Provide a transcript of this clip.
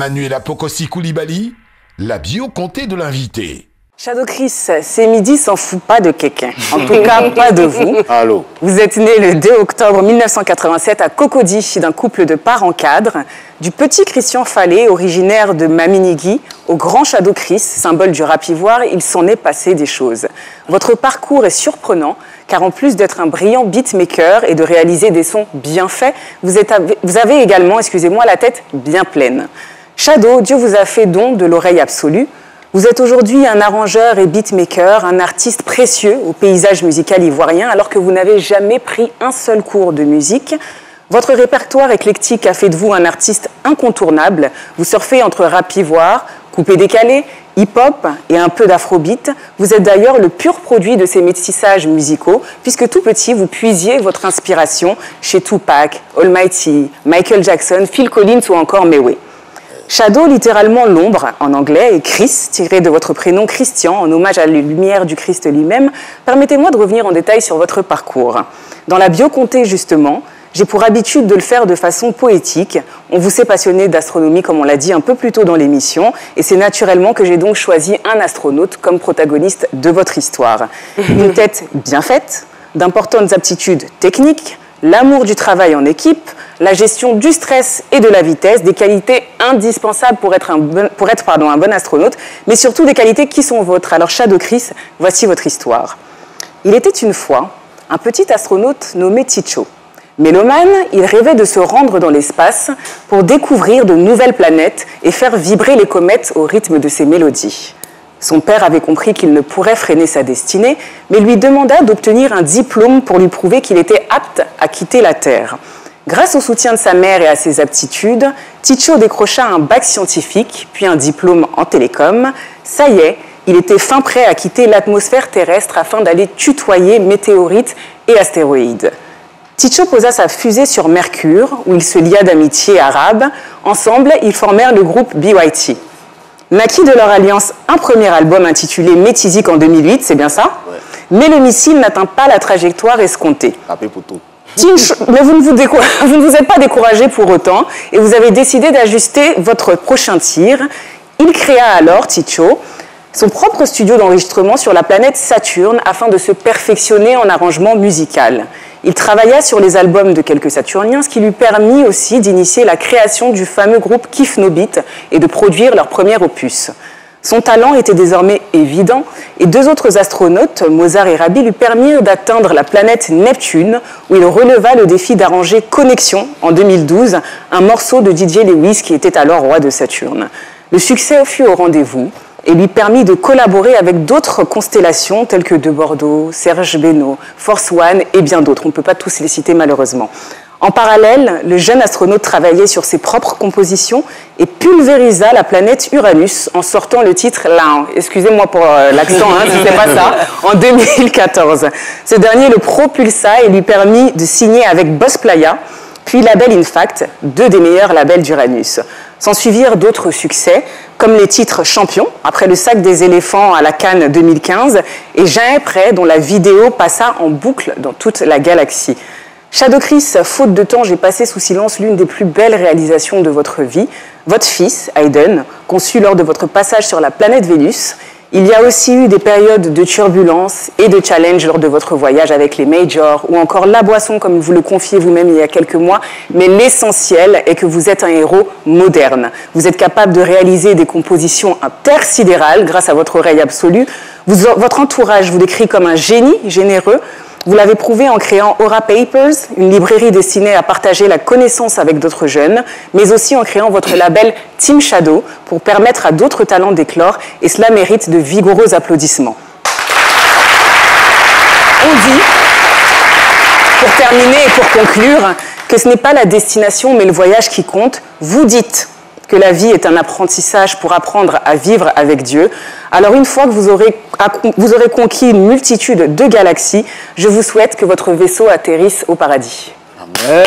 Manuela Pocosi Koulibaly, la bio-comté de l'invité. Shadow Chris, c'est midi s'en fout pas de quelqu'un. En tout cas, pas de vous. Allô. Vous êtes né le 2 octobre 1987 à Cocody, d'un couple de parents cadres. Du petit Christian Fallet, originaire de Maminigui, au grand Shadow Chris, symbole du rap ivoire, il s'en est passé des choses. Votre parcours est surprenant, car en plus d'être un brillant beatmaker et de réaliser des sons bien faits, vous avez également, excusez-moi, la tête bien pleine. Shadow, Dieu vous a fait don de l'oreille absolue. Vous êtes aujourd'hui un arrangeur et beatmaker, un artiste précieux au paysage musical ivoirien, alors que vous n'avez jamais pris un seul cours de musique. Votre répertoire éclectique a fait de vous un artiste incontournable. Vous surfez entre rap ivoire, coupé-décalé, hip-hop et un peu d'afrobeat. Vous êtes d'ailleurs le pur produit de ces métissages musicaux, puisque tout petit, vous puisiez votre inspiration chez Tupac, Almighty, Michael Jackson, Phil Collins ou encore Mewé. Shadow, littéralement l'ombre en anglais, et Chris, tiré de votre prénom Christian, en hommage à la lumière du Christ lui-même. Permettez-moi de revenir en détail sur votre parcours. Dans la bio-comté, justement, j'ai pour habitude de le faire de façon poétique. On vous sait passionné d'astronomie, comme on l'a dit un peu plus tôt dans l'émission, et c'est naturellement que j'ai donc choisi un astronaute comme protagoniste de votre histoire. Une tête bien faite, d'importantes aptitudes techniques, l'amour du travail en équipe, la gestion du stress et de la vitesse, des qualités indispensables pour être un bon astronaute, mais surtout des qualités qui sont vôtres. Alors Shadow Chris, voici votre histoire. Il était une fois un petit astronaute nommé Ticho. Mélomane, il rêvait de se rendre dans l'espace pour découvrir de nouvelles planètes et faire vibrer les comètes au rythme de ses mélodies. Son père avait compris qu'il ne pourrait freiner sa destinée, mais lui demanda d'obtenir un diplôme pour lui prouver qu'il était apte à quitter la Terre. Grâce au soutien de sa mère et à ses aptitudes, Ticho décrocha un bac scientifique, puis un diplôme en télécom. Ça y est, il était fin prêt à quitter l'atmosphère terrestre afin d'aller tutoyer météorites et astéroïdes. Ticho posa sa fusée sur Mercure, où il se lia d'amitié arabe. Ensemble, ils formèrent le groupe BYT. Naquit de leur alliance un premier album intitulé Métisique en 2008, c'est bien ça? Ouais. Mais le missile n'atteint pas la trajectoire escomptée. Mais vous ne vous êtes pas découragé pour autant et vous avez décidé d'ajuster votre prochain tir. Il créa alors, Ticho, son propre studio d'enregistrement sur la planète Saturne afin de se perfectionner en arrangement musical. Il travailla sur les albums de quelques Saturniens, ce qui lui permit aussi d'initier la création du fameux groupe Kif No Beat et de produire leur premier opus. Son talent était désormais évident et deux autres astronautes, Mozart et Rabi, lui permirent d'atteindre la planète Neptune où il releva le défi d'arranger Connexion en 2012, un morceau de Didier Lewis qui était alors roi de Saturne. Le succès fut au rendez-vous et lui permit de collaborer avec d'autres constellations telles que De Bordeaux, Serge Benoît, Force One et bien d'autres. On ne peut pas tous les citer malheureusement. En parallèle, le jeune astronaute travaillait sur ses propres compositions et pulvérisa la planète Uranus en sortant le titre Lao. Excusez-moi pour l'accent, hein, si c'est pas ça, en 2014. Ce dernier le propulsa et lui permit de signer avec Boss Playa, puis Label Infact, deux des meilleurs labels d'Uranus. S'en suivirent d'autres succès, comme les titres Champion, après le sac des éléphants à la Cannes 2015, et Jean est prêt, dont la vidéo passa en boucle dans toute la galaxie. Shadow Chris, faute de temps, j'ai passé sous silence l'une des plus belles réalisations de votre vie, votre fils, Hayden, conçu lors de votre passage sur la planète Vénus. Il y a aussi eu des périodes de turbulence et de challenge lors de votre voyage avec les majors ou encore la boisson, comme vous le confiez vous-même il y a quelques mois. Mais l'essentiel est que vous êtes un héros moderne. Vous êtes capable de réaliser des compositions intersidérales grâce à votre oreille absolue. Votre entourage vous décrit comme un génie généreux. Vous l'avez prouvé en créant Aura Papers, une librairie destinée à partager la connaissance avec d'autres jeunes, mais aussi en créant votre label Team Shadow pour permettre à d'autres talents d'éclore, et cela mérite de vigoureux applaudissements. On dit, pour terminer et pour conclure, que ce n'est pas la destination mais le voyage qui compte. Vous dites que la vie est un apprentissage pour apprendre à vivre avec Dieu. Alors une fois que vous aurez conquis une multitude de galaxies, je vous souhaite que votre vaisseau atterrisse au paradis. Amen.